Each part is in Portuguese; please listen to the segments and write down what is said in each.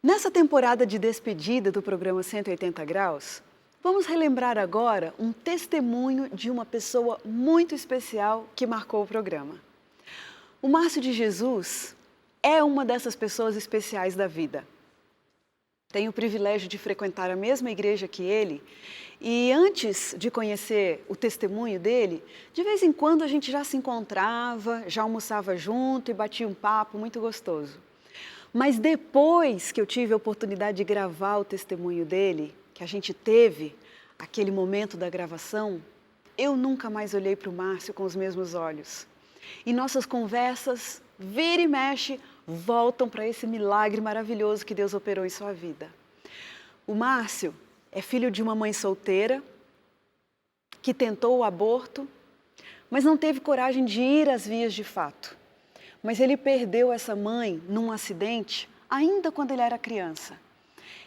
Nessa temporada de despedida do programa 180 Graus, vamos relembrar agora um testemunho de uma pessoa muito especial que marcou o programa. O Márcio de Jesus é uma dessas pessoas especiais da vida. Tenho o privilégio de frequentar a mesma igreja que ele e antes de conhecer o testemunho dele, de vez em quando a gente já se encontrava, já almoçava junto e batia um papo muito gostoso. Mas depois que eu tive a oportunidade de gravar o testemunho dele, que a gente teve aquele momento da gravação, eu nunca mais olhei para o Márcio com os mesmos olhos. E nossas conversas, vira e mexe, voltam para esse milagre maravilhoso que Deus operou em sua vida. O Márcio é filho de uma mãe solteira, que tentou o aborto, mas não teve coragem de ir às vias de fato. Mas ele perdeu essa mãe num acidente ainda quando ele era criança.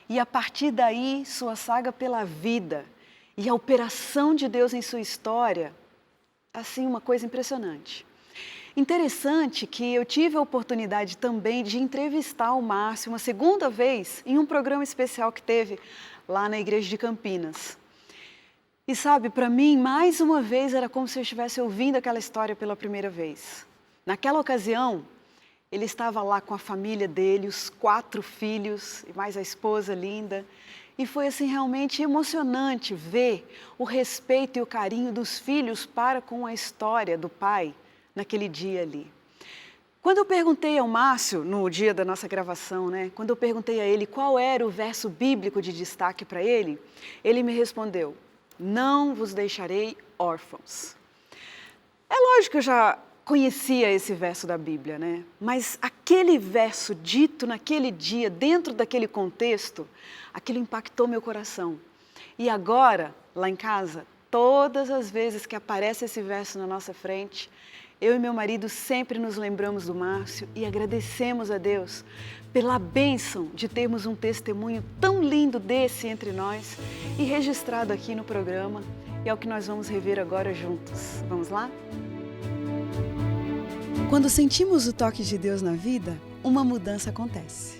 E a partir daí, sua saga pela vida e a operação de Deus em sua história, assim, uma coisa impressionante. Interessante que eu tive a oportunidade também de entrevistar o Márcio uma segunda vez em um programa especial que teve lá na igreja de Campinas. E sabe, para mim, mais uma vez era como se eu estivesse ouvindo aquela história pela primeira vez. Naquela ocasião, ele estava lá com a família dele, os 4 filhos e mais a esposa linda. E foi assim realmente emocionante ver o respeito e o carinho dos filhos para com a história do pai naquele dia ali. Quando eu perguntei ao Márcio, no dia da nossa gravação, quando eu perguntei a ele qual era o verso bíblico de destaque para ele, ele me respondeu: "Não vos deixarei órfãos". É lógico que eu já conhecia esse verso da Bíblia, mas aquele verso dito naquele dia, dentro daquele contexto, aquilo impactou meu coração. E agora, lá em casa, todas as vezes que aparece esse verso na nossa frente, eu e meu marido sempre nos lembramos do Márcio e agradecemos a Deus pela bênção de termos um testemunho tão lindo desse entre nós e registrado aqui no programa. E é o que nós vamos rever agora juntos. Vamos lá? Quando sentimos o toque de Deus na vida, uma mudança acontece.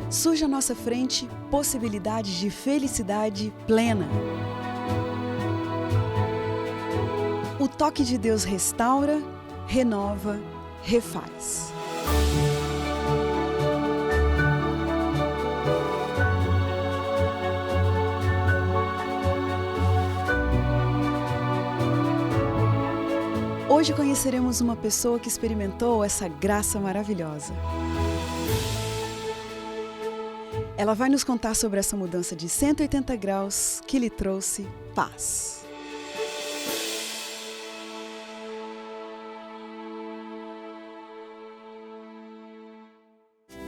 Surge à nossa frente possibilidades de felicidade plena. O toque de Deus restaura, renova, refaz. Hoje conheceremos uma pessoa que experimentou essa graça maravilhosa. Ela vai nos contar sobre essa mudança de 180 graus que lhe trouxe paz.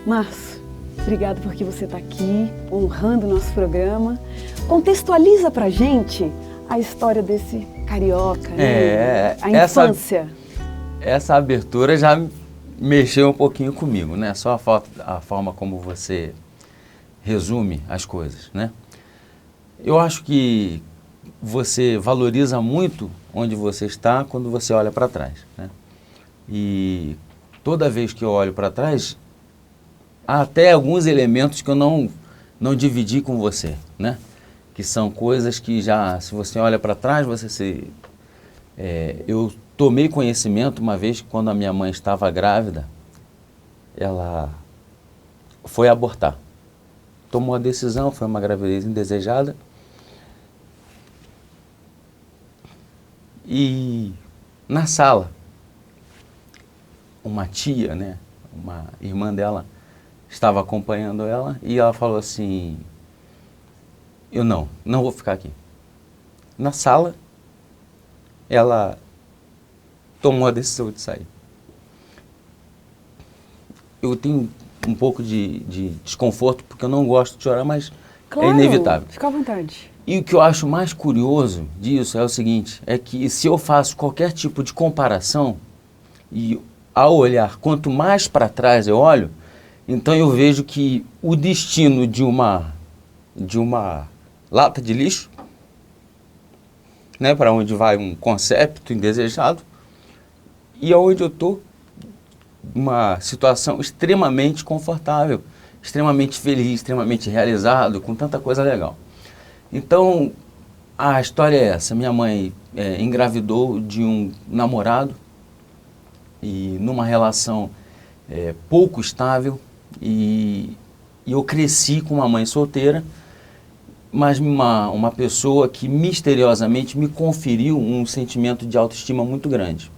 Márcio, obrigado porque você está aqui, honrando o nosso programa. Contextualiza pra gente a história desse carioca, a infância. Essa abertura já mexeu um pouquinho comigo, Só a forma como você resume as coisas, Eu acho que você valoriza muito onde você está quando você olha para trás, E toda vez que eu olho para trás, há até alguns elementos que eu não dividi com você, Que são coisas que já, se você olha para trás, eu tomei conhecimento uma vez que quando a minha mãe estava grávida, ela foi abortar. Tomou a decisão, foi uma gravidez indesejada. E na sala, uma tia, uma irmã dela, estava acompanhando ela e ela falou assim: eu não vou ficar aqui. Na sala, ela tomou a decisão de sair. Eu tenho um pouco de desconforto, porque eu não gosto de chorar, mas claro, é inevitável. Fica à vontade. E o que eu acho mais curioso disso é o seguinte, é que se eu faço qualquer tipo de comparação, e ao olhar, quanto mais para trás eu olho, então eu vejo que o destino de uma lata de lixo, para onde vai um concepto indesejado, e aonde eu estou uma situação extremamente confortável, extremamente feliz, extremamente realizado, com tanta coisa legal. Então, a história é essa. Minha mãe engravidou de um namorado e numa relação pouco estável, e eu cresci com uma mãe solteira, mas uma pessoa que misteriosamente me conferiu um sentimento de autoestima muito grande.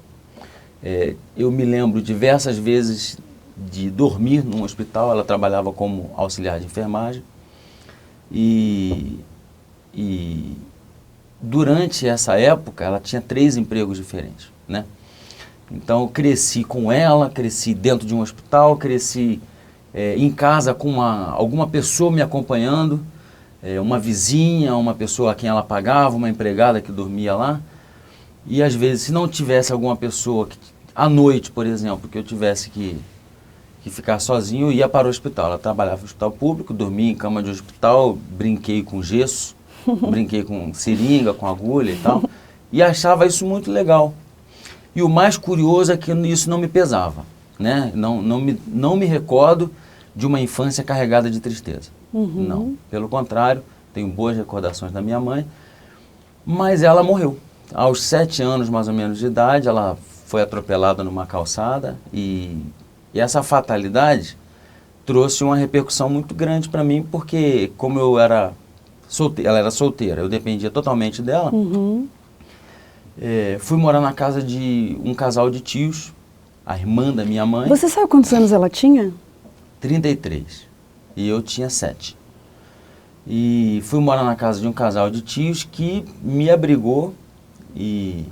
Eu me lembro diversas vezes de dormir num hospital. Ela trabalhava como auxiliar de enfermagem e durante essa época ela tinha 3 empregos diferentes, né? Então eu cresci com ela, cresci dentro de um hospital, cresci em casa com alguma pessoa me acompanhando, uma vizinha, uma pessoa a quem ela pagava, uma empregada que dormia lá. E às vezes, se não tivesse alguma pessoa, à noite, por exemplo, que eu tivesse que ficar sozinho, eu ia para o hospital. Ela trabalhava no hospital público, dormia em cama de hospital, brinquei com gesso, brinquei com seringa, com agulha e tal, e achava isso muito legal. E o mais curioso é que isso não me pesava, né? Não me recordo de uma infância carregada de tristeza. Não, pelo contrário, tenho boas recordações da minha mãe, mas ela morreu. Aos 7 anos, mais ou menos, de idade, ela foi atropelada numa calçada e essa fatalidade trouxe uma repercussão muito grande para mim, porque como eu era solteira, ela era solteira, eu dependia totalmente dela, fui morar na casa de um casal de tios, a irmã da minha mãe. Você sabe quantos anos ela tinha? 33. E eu tinha 7. E fui morar na casa de um casal de tios que me abrigou, e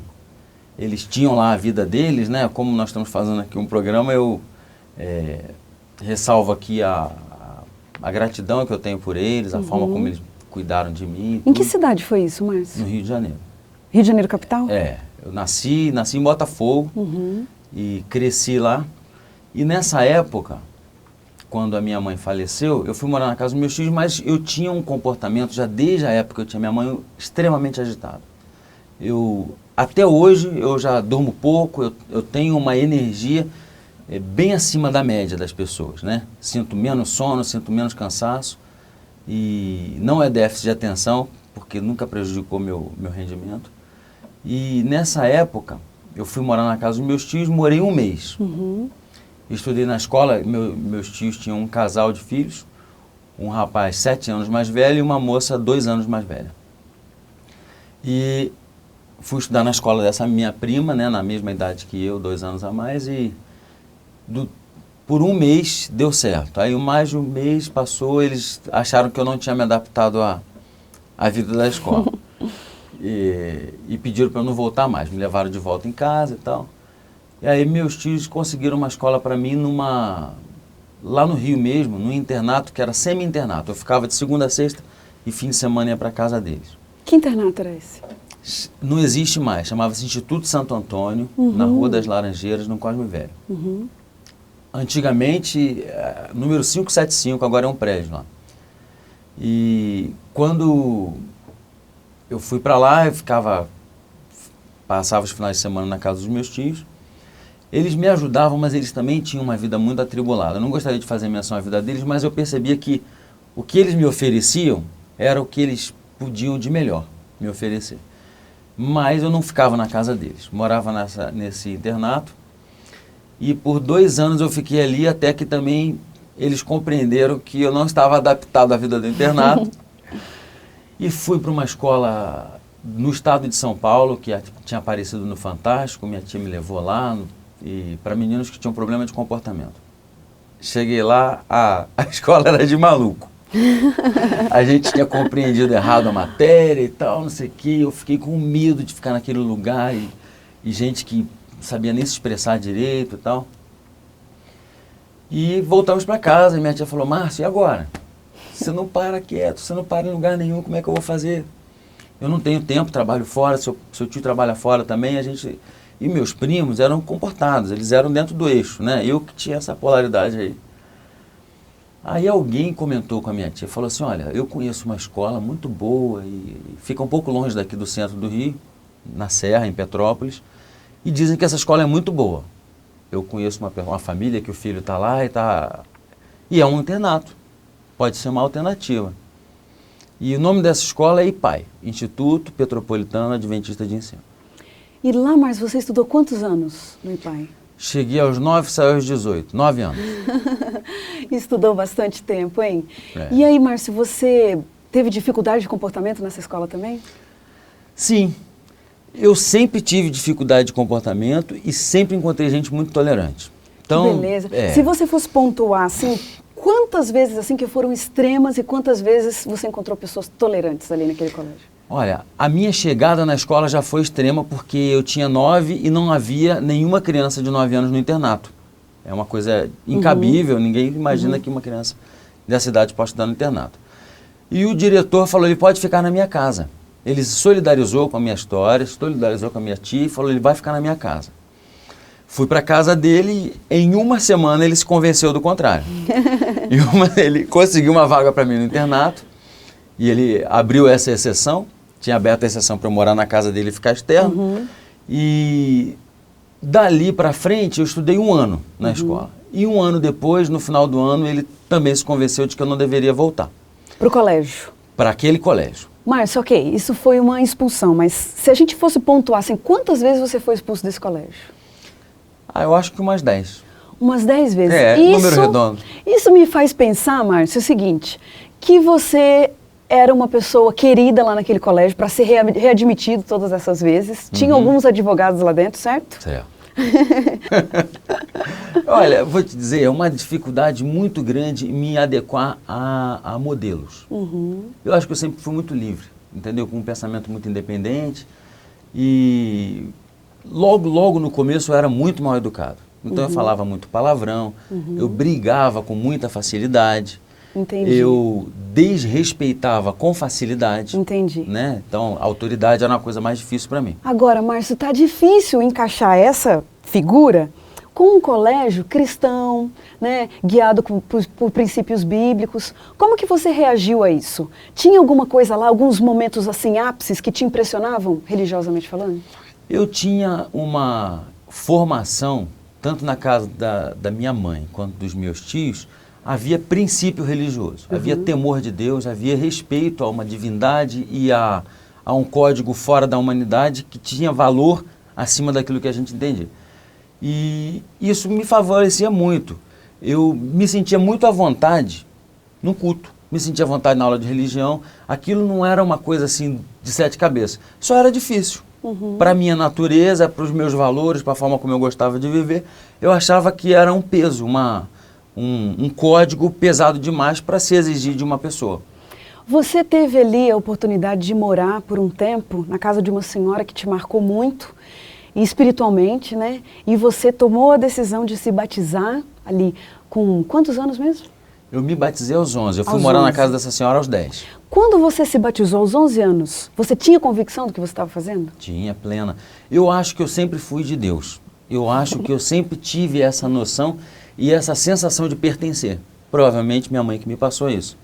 eles tinham lá a vida deles, né? Como nós estamos fazendo aqui um programa, eu ressalvo aqui a gratidão que eu tenho por eles, a forma como eles cuidaram de mim. Em que cidade foi isso, Márcio? No Rio de Janeiro. Rio de Janeiro, capital? Eu nasci em Botafogo e cresci lá. E nessa época, quando a minha mãe faleceu, eu fui morar na casa dos meus tios, mas eu tinha um comportamento, já desde a época que eu tinha minha mãe, extremamente agitado. Até hoje, eu já durmo pouco, eu tenho uma energia bem acima da média das pessoas, né? Sinto menos sono, sinto menos cansaço, e não é déficit de atenção, porque nunca prejudicou meu rendimento. E nessa época, eu fui morar na casa dos meus tios, morei um mês. Estudei na escola, meus tios tinham um casal de filhos, um rapaz 7 anos mais velho e uma moça 2 anos mais velha. E fui estudar na escola dessa minha prima, né, na mesma idade que eu, 2 anos a mais, e por um mês deu certo. Aí mais de um mês passou, eles acharam que eu não tinha me adaptado à vida da escola. E pediram para eu não voltar mais, me levaram de volta em casa e tal. E aí meus tios conseguiram uma escola para mim lá no Rio mesmo, num internato que era semi-internato. Eu ficava de segunda a sexta e fim de semana ia para casa deles. Que internato era esse? Não existe mais, chamava-se Instituto Santo Antônio, na Rua das Laranjeiras, no Cosme Velho. Antigamente, número 575, agora é um prédio lá. E quando eu fui para lá, eu passava os finais de semana na casa dos meus tios. Eles me ajudavam, mas eles também tinham uma vida muito atribulada. Eu não gostaria de fazer menção à vida deles, mas eu percebia que o que eles me ofereciam era o que eles podiam de melhor me oferecer. Mas eu não ficava na casa deles, morava nesse internato, e por 2 anos eu fiquei ali, até que também eles compreenderam que eu não estava adaptado à vida do internato, e fui para uma escola no estado de São Paulo, que tinha aparecido no Fantástico. Minha tia me levou lá, e para meninos que tinham problema de comportamento. Cheguei lá, a escola era de maluco. A gente tinha compreendido errado a matéria e tal, não sei o quê. Eu fiquei com medo de ficar naquele lugar e gente que não sabia nem se expressar direito e tal. E voltamos para casa e minha tia falou: Márcio, e agora? Você não para quieto, você não para em lugar nenhum, como é que eu vou fazer? Eu não tenho tempo, trabalho fora, seu tio trabalha fora também, E meus primos eram comportados, eles eram dentro do eixo, né? Eu que tinha essa polaridade aí. Aí alguém comentou com a minha tia, falou assim: olha, eu conheço uma escola muito boa e fica um pouco longe daqui do centro do Rio, na Serra, em Petrópolis, e dizem que essa escola é muito boa. eu conheço uma família que o filho está lá e é um internato, pode ser uma alternativa. E o nome dessa escola é IPAE, Instituto Petropolitano Adventista de Ensino. E lá, Márcio, você estudou quantos anos no IPAE? Cheguei aos 9, saí aos 18, 9 anos. Estudou bastante tempo, hein? É. E aí, Márcio, você teve dificuldade de comportamento nessa escola também? Sim, eu sempre tive dificuldade de comportamento e sempre encontrei gente muito tolerante. Então, beleza. Se você fosse pontuar, assim, quantas vezes assim que foram extremas e quantas vezes você encontrou pessoas tolerantes ali naquele colégio? Olha, a minha chegada na escola já foi extrema porque eu tinha 9 e não havia nenhuma criança de 9 anos no internato. É uma coisa incabível, ninguém imagina que uma criança dessa idade possa estudar no internato. E o diretor falou, ele pode ficar na minha casa. Ele se solidarizou com a minha história, solidarizou com a minha tia e falou, ele vai ficar na minha casa. Fui para a casa dele e em uma semana ele se convenceu do contrário. Ele conseguiu uma vaga para mim no internato e ele abriu essa exceção. Tinha aberto a exceção para eu morar na casa dele e ficar externo. E dali para frente eu estudei 1 ano na escola. E 1 ano depois, no final do ano, ele também se convenceu de que eu não deveria voltar. Para o colégio? Para aquele colégio. Márcio, ok, isso foi uma expulsão, mas se a gente fosse pontuar, assim, quantas vezes você foi expulso desse colégio? Eu acho que umas 10. Umas 10 vezes? Número redondo. Isso me faz pensar, Márcio, o seguinte, que você era uma pessoa querida lá naquele colégio para ser readmitido todas essas vezes. Tinha alguns advogados lá dentro, certo? Certo. Olha, vou te dizer, é uma dificuldade muito grande me adequar a modelos. Eu acho que eu sempre fui muito livre, entendeu? Com um pensamento muito independente e logo no começo eu era muito mal educado. Então eu falava muito palavrão, eu brigava com muita facilidade. Entendi. Eu desrespeitava com facilidade. Entendi. Né? Então, a autoridade era uma coisa mais difícil para mim. Agora, Márcio, tá difícil encaixar essa figura com um colégio cristão, né, guiado por princípios bíblicos. Como que você reagiu a isso? Tinha alguma coisa lá, alguns momentos assim, ápices que te impressionavam, religiosamente falando? Eu tinha uma formação, tanto na casa da minha mãe quanto dos meus tios, havia princípio religioso, havia temor de Deus, havia respeito a uma divindade e a um código fora da humanidade que tinha valor acima daquilo que a gente entendia. E isso me favorecia muito. Eu me sentia muito à vontade no culto, me sentia à vontade na aula de religião. Aquilo não era uma coisa assim de 7 cabeças, só era difícil. Para a minha natureza, para os meus valores, para a forma como eu gostava de viver, eu achava que era um peso, um código pesado demais para se exigir de uma pessoa. Você teve ali a oportunidade de morar por um tempo na casa de uma senhora que te marcou muito, espiritualmente, né? E você tomou a decisão de se batizar ali com quantos anos mesmo? Eu me batizei aos 11, eu fui Aos morar 11. na casa dessa senhora aos 10. Quando você se batizou aos 11 anos, você tinha convicção do que você estava fazendo? Tinha, plena. Eu acho que eu sempre fui de Deus. Eu acho que eu sempre tive essa noção e essa sensação de pertencer. Provavelmente minha mãe que me passou isso.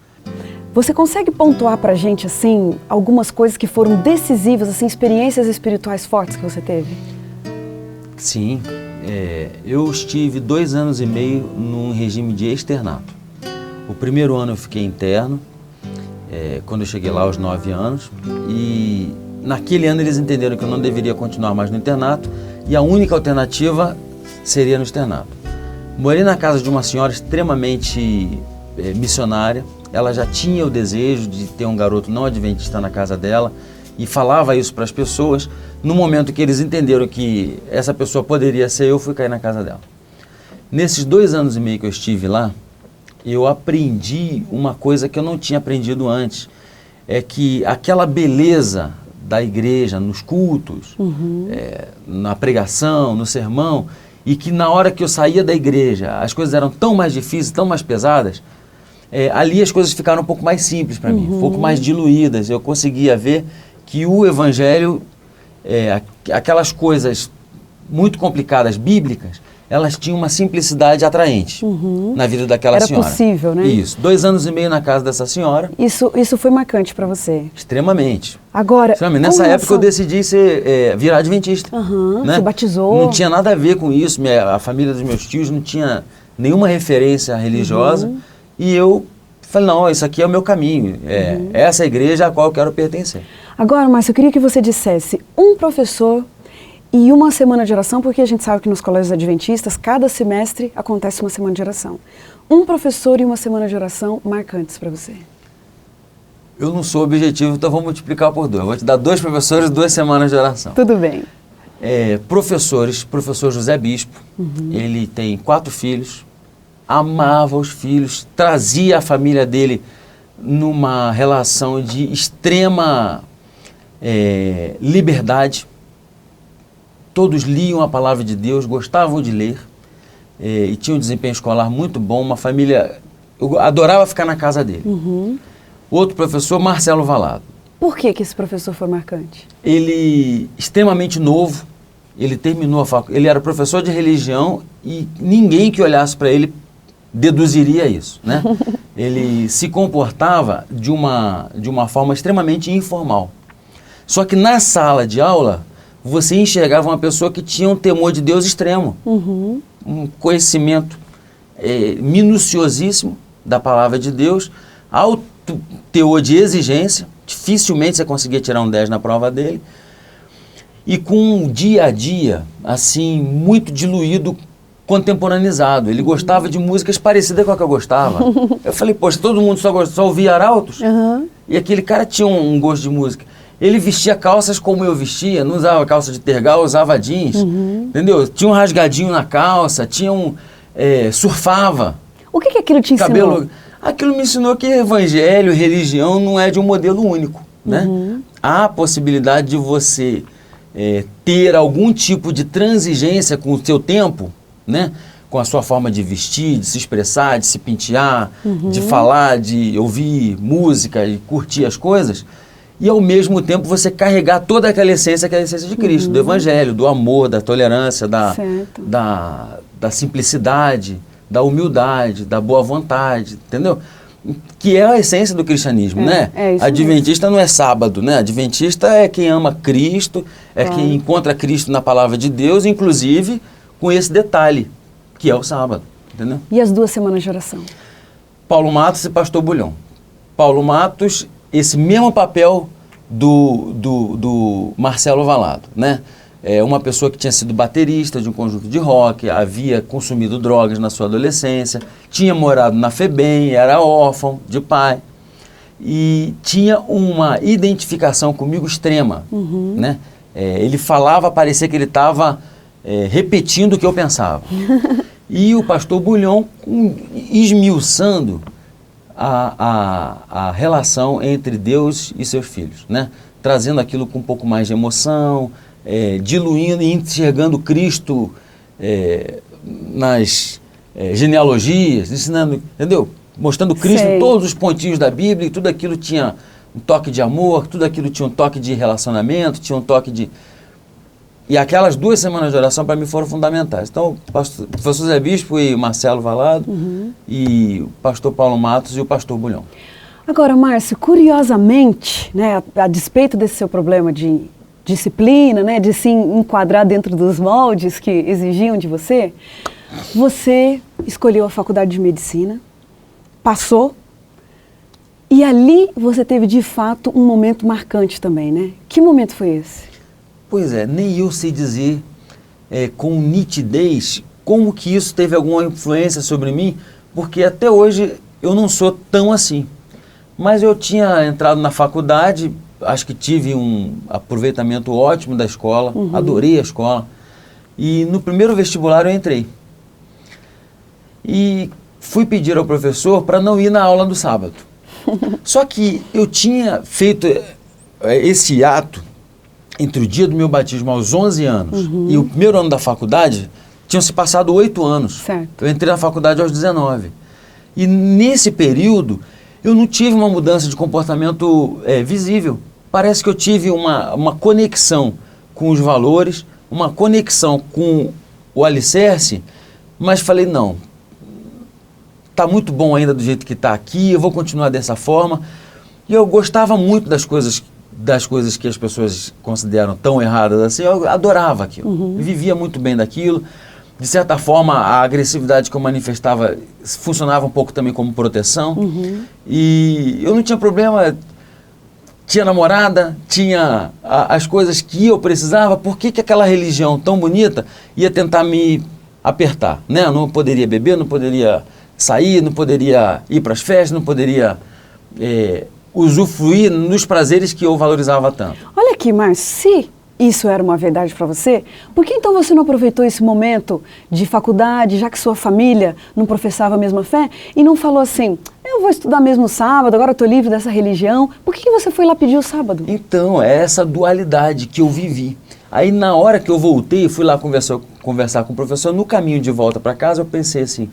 Você consegue pontuar pra gente, assim, algumas coisas que foram decisivas, assim, experiências espirituais fortes que você teve? Sim, eu estive 2 anos e meio num regime de externato. O primeiro ano eu fiquei interno, quando eu cheguei lá aos 9 anos, e naquele ano eles entenderam que eu não deveria continuar mais no internato e a única alternativa seria no externato. Morei na casa de uma senhora extremamente missionária, ela já tinha o desejo de ter um garoto não adventista na casa dela e falava isso para as pessoas. No momento que eles entenderam que essa pessoa poderia ser eu, fui cair na casa dela. Nesses 2 anos e meio que eu estive lá, eu aprendi uma coisa que eu não tinha aprendido antes, é que aquela beleza da igreja, nos cultos, na pregação, no sermão, e que na hora que eu saía da igreja as coisas eram tão mais difíceis, tão mais pesadas, ali as coisas ficaram um pouco mais simples para mim, um pouco mais diluídas. Eu conseguia ver que o evangelho, aquelas coisas muito complicadas, bíblicas, elas tinham uma simplicidade atraente na vida daquela senhora. Era possível, né? Isso. 2 anos e meio na casa dessa senhora. Isso foi marcante para você? Extremamente. Agora, nessa época eu decidi virar adventista. Né? Se batizou. Não tinha nada a ver com isso. A família dos meus tios não tinha nenhuma referência religiosa. E eu falei, não, isso aqui é o meu caminho. Essa é a igreja a qual eu quero pertencer. Agora, Márcio, eu queria que você dissesse um professor e uma semana de oração, porque a gente sabe que nos colégios adventistas, cada semestre acontece uma semana de oração. Um professor e uma semana de oração marcantes para você. Eu não sou objetivo, então vou multiplicar por 2. Vou te dar 2 professores e 2 semanas de oração. Tudo bem. Professor José Bispo, ele tem 4 filhos, amava os filhos, trazia a família dele numa relação de extrema liberdade. Todos liam a palavra de Deus, gostavam de ler e tinham um desempenho escolar muito bom, uma família... Eu adorava ficar na casa dele. Outro professor, Marcelo Valado. Por que esse professor foi marcante? Ele, extremamente novo, ele terminou a faculdade, ele era professor de religião e ninguém que olhasse para ele deduziria isso, né? Ele se comportava de uma forma extremamente informal. Só que na sala de aula, você enxergava uma pessoa que tinha um temor de Deus extremo, um conhecimento minuciosíssimo da palavra de Deus, alto teor de exigência, dificilmente você conseguia tirar um 10 na prova dele, e com um dia a dia, assim, muito diluído, contemporaneizado. Ele gostava de músicas parecidas com a que eu gostava. Eu falei, poxa, todo mundo só ouvia Arautos? E aquele cara tinha um gosto de música. Ele vestia calças como eu vestia, não usava calça de tergal, usava jeans, entendeu? Tinha um rasgadinho na calça, surfava. O que aquilo te ensinou? Aquilo me ensinou que evangelho, religião não é de um modelo único, né? Há a possibilidade de você ter algum tipo de transigência com o seu tempo, né? Com a sua forma de vestir, de se expressar, de se pentear, de falar, de ouvir música e curtir as coisas. E, ao mesmo tempo, você carregar toda aquela essência que é a essência de Cristo, do Evangelho, do amor, da tolerância, da simplicidade, da humildade, da boa vontade, entendeu? Que é a essência do cristianismo, né? Adventista não é sábado, né? Adventista é quem ama Cristo, quem encontra Cristo na palavra de Deus, inclusive com esse detalhe, que é o sábado, entendeu? E as 2 semanas de oração? Paulo Matos e Pastor Bulhão. Paulo Matos, esse mesmo papel do Marcelo Valado, né? Uma pessoa que tinha sido baterista de um conjunto de rock, havia consumido drogas na sua adolescência, tinha morado na FEBEM, era órfão de pai e tinha uma identificação comigo extrema, né? Ele falava, parecia que ele estava repetindo o que eu pensava. E o pastor Bulhão esmiuçando a relação entre Deus e seus filhos, né? Trazendo aquilo com um pouco mais de emoção, diluindo e enxergando Cristo nas genealogias, ensinando, entendeu? Mostrando Cristo em todos os pontinhos da Bíblia, e tudo aquilo tinha um toque de amor, tudo aquilo tinha um toque de relacionamento, tinha um toque de... E aquelas 2 semanas de oração para mim foram fundamentais. Então, o professor Zé Bispo e Marcelo Valado, e o pastor Paulo Matos e o pastor Bulhão. Agora, Márcio, curiosamente, né, a despeito desse seu problema de disciplina, né, de se enquadrar dentro dos moldes que exigiam de você, você escolheu a faculdade de medicina, passou, e ali você teve de fato um momento marcante também, né? Que momento foi esse? Pois é, nem eu sei dizer com nitidez como que isso teve alguma influência sobre mim, porque até hoje eu não sou tão assim. Mas eu tinha entrado na faculdade, acho que tive um aproveitamento ótimo da escola, adorei a escola. E no primeiro vestibular eu entrei. E fui pedir ao professor para não ir na aula do sábado. Só que eu tinha feito esse ato entre o dia do meu batismo aos 11 anos e o primeiro ano da faculdade, tinham se passado 8 anos. Certo. Eu entrei na faculdade aos 19. E nesse período, eu não tive uma mudança de comportamento visível. Parece que eu tive uma conexão com os valores, uma conexão com o alicerce mas falei, não, tá muito bom ainda do jeito que está aqui, eu vou continuar dessa forma. E eu gostava muito das coisas que as pessoas consideram tão erradas assim, eu adorava aquilo, eu vivia muito bem daquilo. De certa forma, a agressividade que eu manifestava funcionava um pouco também como proteção. E eu não tinha problema, tinha namorada, tinha as coisas que eu precisava. Por que aquela religião tão bonita ia tentar me apertar? Né? Eu não poderia beber, não poderia sair, não poderia ir para as festas, não poderia usufruir nos prazeres que eu valorizava tanto. Olha aqui, Márcio, se isso era uma verdade para você, por que então você não aproveitou esse momento de faculdade, já que sua família não professava a mesma fé, e não falou assim, eu vou estudar mesmo sábado, agora eu estou livre dessa religião, por que você foi lá pedir o sábado? Então, é essa dualidade que eu vivi. Aí na hora que eu voltei, fui lá conversar com o professor, no caminho de volta para casa eu pensei assim,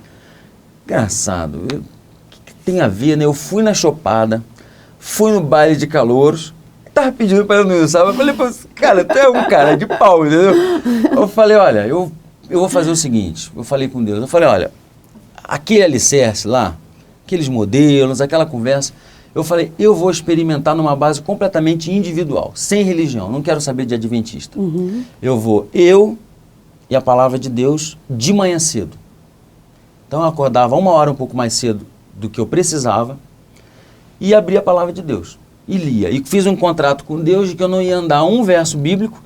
engraçado, o que tem a ver, né? Eu fui na chopada, fui no baile de calouros, tava pedindo para eu não ir no sábado, eu falei, cara, tu é um cara de pau, entendeu? Eu falei, olha, eu vou fazer o seguinte, eu falei com Deus, eu falei, olha, aquele alicerce lá, aqueles modelos, aquela conversa, eu falei, eu vou experimentar numa base completamente individual, sem religião, não quero saber de adventista. Eu e a palavra de Deus de manhã cedo. Então eu acordava 1 hora um pouco mais cedo do que eu precisava e abria a palavra de Deus. E lia. E fiz um contrato com Deus de que eu não ia andar um verso bíblico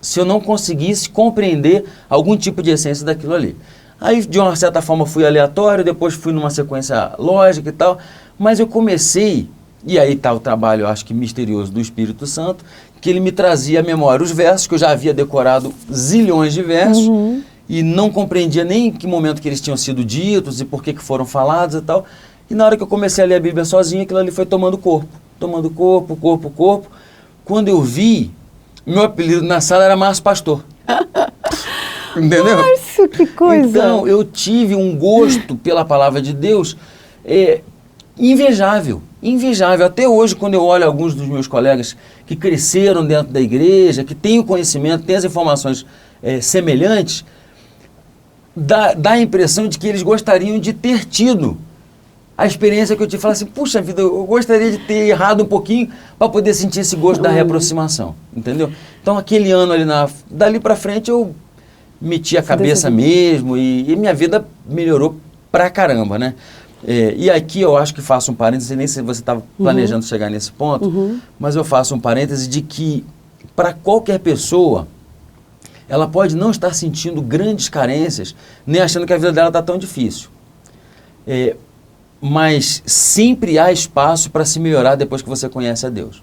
se eu não conseguisse compreender algum tipo de essência daquilo ali. Aí, de uma certa forma, fui aleatório, depois fui numa sequência lógica e tal, mas eu comecei, e aí está o trabalho, eu acho que misterioso do Espírito Santo, que ele me trazia à memória os versos, que eu já havia decorado zilhões de versos, e não compreendia nem em que momento que eles tinham sido ditos e por que foram falados e tal. E na hora que eu comecei a ler a Bíblia sozinho, aquilo ali foi tomando corpo. Quando eu vi, meu apelido na sala era Márcio Pastor. Entendeu? Márcio, que coisa! Então, eu tive um gosto pela palavra de Deus invejável. Até hoje, quando eu olho alguns dos meus colegas que cresceram dentro da igreja, que têm o conhecimento, têm as informações semelhantes, dá a impressão de que eles gostariam de ter tido a experiência que eu tive, falar assim, puxa vida, eu gostaria de ter errado um pouquinho para poder sentir esse gosto da reaproximação, entendeu? Então, aquele ano ali, dali para frente, eu meti a cabeça mesmo e minha vida melhorou pra caramba, né? E aqui eu acho que faço um parêntese, nem sei se você estava planejando chegar nesse ponto, mas eu faço um parêntese de que, para qualquer pessoa, ela pode não estar sentindo grandes carências, nem achando que a vida dela está tão difícil. Mas sempre há espaço para se melhorar depois que você conhece a Deus.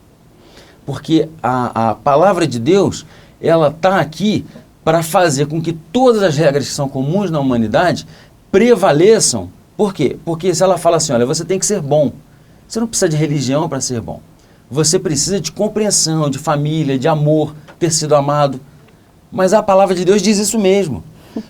Porque a palavra de Deus, ela está aqui para fazer com que todas as regras que são comuns na humanidade prevaleçam. Por quê? Porque se ela fala assim, olha, você tem que ser bom. Você não precisa de religião para ser bom. Você precisa de compreensão, de família, de amor, ter sido amado. Mas a palavra de Deus diz isso mesmo.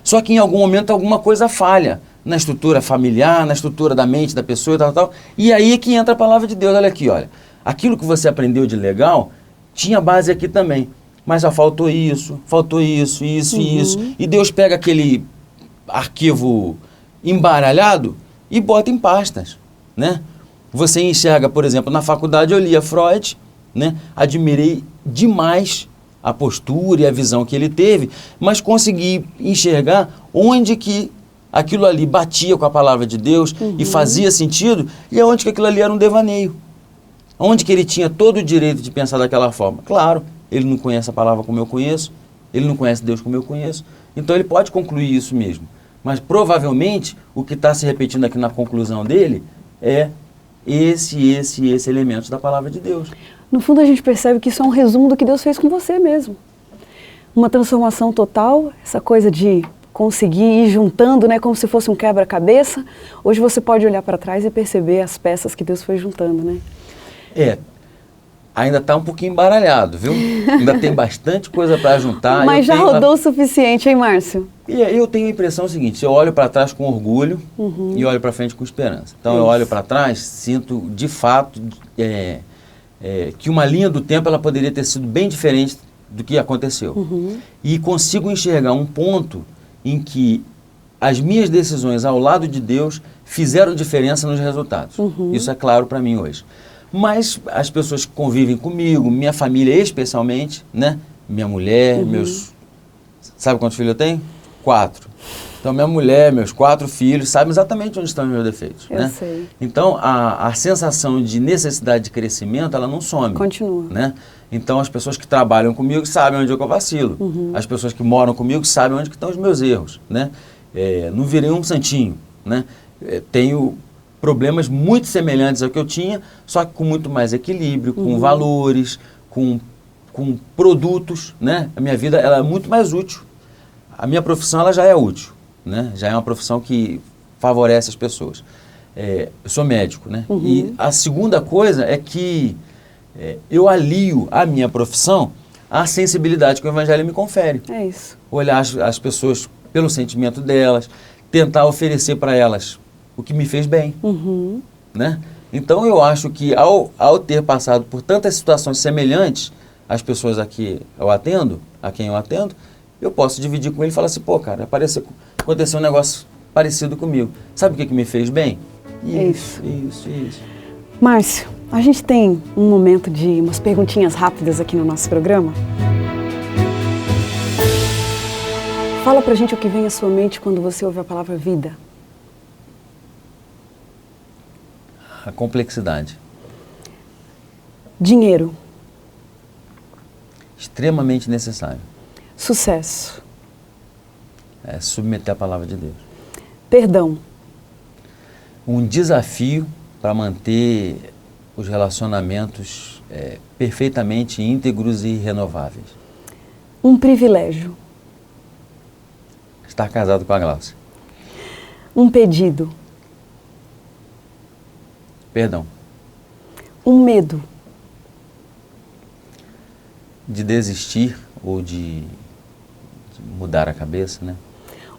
Só que em algum momento alguma coisa falha. Na estrutura familiar, na estrutura da mente da pessoa e tal. E aí é que entra a palavra de Deus. Olha aqui, olha. Aquilo que você aprendeu de legal, tinha base aqui também. Mas só faltou isso, isso. E Deus pega aquele arquivo embaralhado e bota em pastas, né? Você enxerga, por exemplo, na faculdade eu lia Freud, né? Admirei demais a postura e a visão que ele teve, mas consegui enxergar onde que aquilo ali batia com a palavra de Deus e fazia sentido, e onde que aquilo ali era um devaneio. Onde que ele tinha todo o direito de pensar daquela forma. Claro, ele não conhece a palavra como eu conheço, ele não conhece Deus como eu conheço, então ele pode concluir isso mesmo. Mas provavelmente o que está se repetindo aqui na conclusão dele é esse elemento da palavra de Deus. No fundo a gente percebe que isso é um resumo do que Deus fez com você mesmo. Uma transformação total, essa coisa de conseguir ir juntando, né, como se fosse um quebra-cabeça. Hoje você pode olhar para trás e perceber as peças que Deus foi juntando, né? Ainda está um pouquinho embaralhado, viu? Ainda tem bastante coisa para juntar. Mas já rodou o suficiente, hein, Márcio? E eu tenho a impressão seguinte, eu olho para trás com orgulho e olho para frente com esperança. Então eu olho para trás, sinto de fato que uma linha do tempo ela poderia ter sido bem diferente do que aconteceu. E consigo enxergar um ponto em que as minhas decisões ao lado de Deus fizeram diferença nos resultados. Isso é claro para mim hoje. Mas as pessoas que convivem comigo, minha família especialmente, né? Minha mulher, meus... Sabe quantos filhos eu tenho? 4. Então, minha mulher, meus 4 filhos, sabem exatamente onde estão os meus defeitos. Eu sei. Então, a sensação de necessidade de crescimento, ela não some. Continua. Né? Então, as pessoas que trabalham comigo sabem onde é que eu vacilo. As pessoas que moram comigo sabem onde que estão os meus erros. Né? Não virei um santinho. Né? Tenho problemas muito semelhantes ao que eu tinha, só que com muito mais equilíbrio, com valores, com produtos. Né? A minha vida ela é muito mais útil. A minha profissão ela já é útil. Né? Já é uma profissão que favorece as pessoas. Eu sou médico, né? E a segunda coisa é que eu alio a minha profissão à sensibilidade que o Evangelho me confere. É isso. Olhar as pessoas pelo sentimento delas, tentar oferecer para elas o que me fez bem. Né? Então eu acho que ao ter passado por tantas situações semelhantes às pessoas a quem eu atendo, eu posso dividir com ele e falar assim, pô, cara, aconteceu um negócio parecido comigo. Sabe o que me fez bem? Isso. Márcio, a gente tem um momento de umas perguntinhas rápidas aqui no nosso programa. Fala pra gente o que vem à sua mente quando você ouve a palavra vida. A complexidade. Dinheiro. Extremamente necessário. Sucesso. Submeter a palavra de Deus. Perdão. Um desafio para manter os relacionamentos perfeitamente íntegros e renováveis. Um privilégio. Estar casado com a Glaucia. Um pedido. Perdão. Um medo. De desistir ou de mudar a cabeça, né?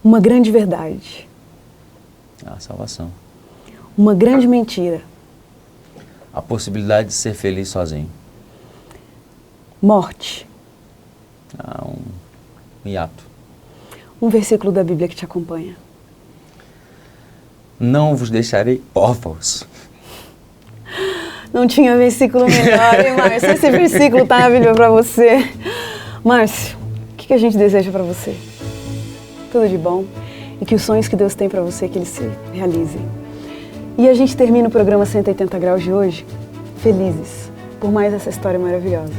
Uma grande verdade. A salvação. Uma grande mentira. A possibilidade de ser feliz sozinho. Morte. Um hiato. Um versículo da Bíblia que te acompanha. Não vos deixarei órfãos. Não tinha versículo melhor, hein, Márcio? Esse versículo tá na Bíblia para você. Márcio, o que a gente deseja para você? Tudo de bom. E que os sonhos que Deus tem para você, que eles se realizem. E a gente termina o programa 180 Graus de hoje felizes por mais essa história maravilhosa.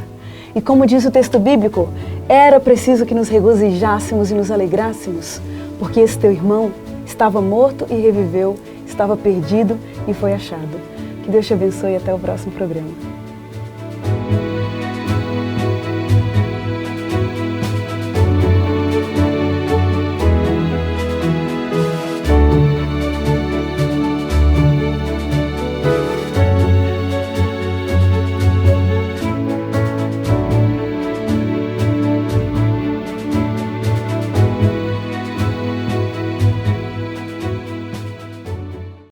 E como diz o texto bíblico, era preciso que nos regozijássemos e nos alegrássemos, porque esse teu irmão estava morto e reviveu, estava perdido e foi achado. Que Deus te abençoe e até o próximo programa.